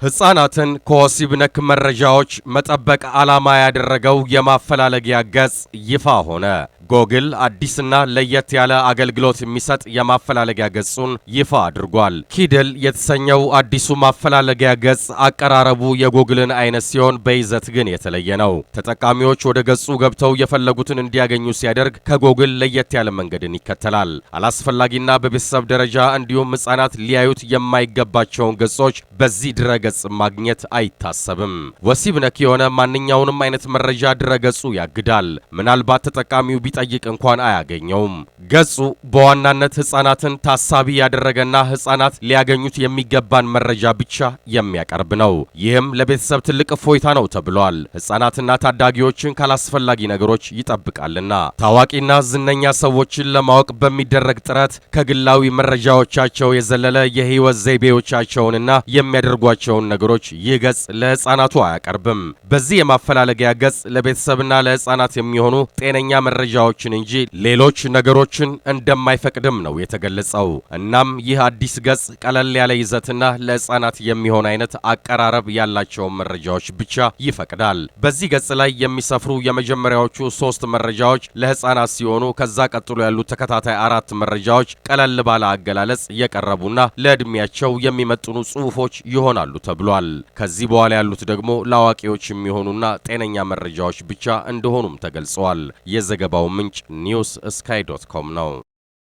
ሕፃናትን ከወሲብ ነክ መረጃዎች መጠበቅ ዓላማ ያደረገው የማፈላለጊያ ገጽ ይፋ ሆነ። ጎግል አዲስና ለየት ያለ አገልግሎት የሚሰጥ የማፈላለጊያ ገጹን ይፋ አድርጓል። ኪድል የተሰኘው አዲሱ ማፈላለጊያ ገጽ አቀራረቡ የጎግልን አይነት ሲሆን በይዘት ግን የተለየ ነው። ተጠቃሚዎች ወደ ገጹ ገብተው የፈለጉትን እንዲያገኙ ሲያደርግ ከጎግል ለየት ያለ መንገድን ይከተላል። አላስፈላጊና በቤተሰብ ደረጃ እንዲሁም ሕፃናት ሊያዩት የማይገባቸውን ገጾች በዚህ ድረገጽ ማግኘት አይታሰብም። ወሲብ ነክ የሆነ ማንኛውንም አይነት መረጃ ድረገጹ ያግዳል። ምናልባት ተጠቃሚው ጠይቅ እንኳን አያገኘውም። ገጹ በዋናነት ሕፃናትን ታሳቢ ያደረገና ሕፃናት ሊያገኙት የሚገባን መረጃ ብቻ የሚያቀርብ ነው። ይህም ለቤተሰብ ትልቅ እፎይታ ነው ተብሏል። ሕፃናትና ታዳጊዎችን ካላስፈላጊ ነገሮች ይጠብቃልና። ታዋቂና ዝነኛ ሰዎችን ለማወቅ በሚደረግ ጥረት ከግላዊ መረጃዎቻቸው የዘለለ የህይወት ዘይቤዎቻቸውንና የሚያደርጓቸውን ነገሮች ይህ ገጽ ለሕፃናቱ አያቀርብም። በዚህ የማፈላለጊያ ገጽ ለቤተሰብና ለሕፃናት የሚሆኑ ጤነኛ መረጃዎችን እንጂ ሌሎች ነገሮችን እንደማይፈቅድም ነው የተገለጸው። እናም ይህ አዲስ ገጽ ቀለል ያለ ይዘትና ለሕፃናት የሚሆን አይነት አቀራረብ ያላቸውን መረጃዎች ብቻ ይፈቅዳል። በዚህ ገጽ ላይ የሚሰፍሩ የመጀመሪያዎቹ 3 መረጃዎች ለሕፃናት ሲሆኑ ከዛ ቀጥሎ ያሉት ተከታታይ 4 መረጃዎች ቀለል ባለ አገላለጽ የቀረቡና ለዕድሜያቸው የሚመጥኑ ጽሑፎች ይሆናሉ ተብሏል። ከዚህ በኋላ ያሉት ደግሞ ለአዋቂዎች የሚሆኑና ጤነኛ መረጃዎች ብቻ እንደሆኑም ተገልጸዋል። የዘገባው ምንጭ newssky.com ነው።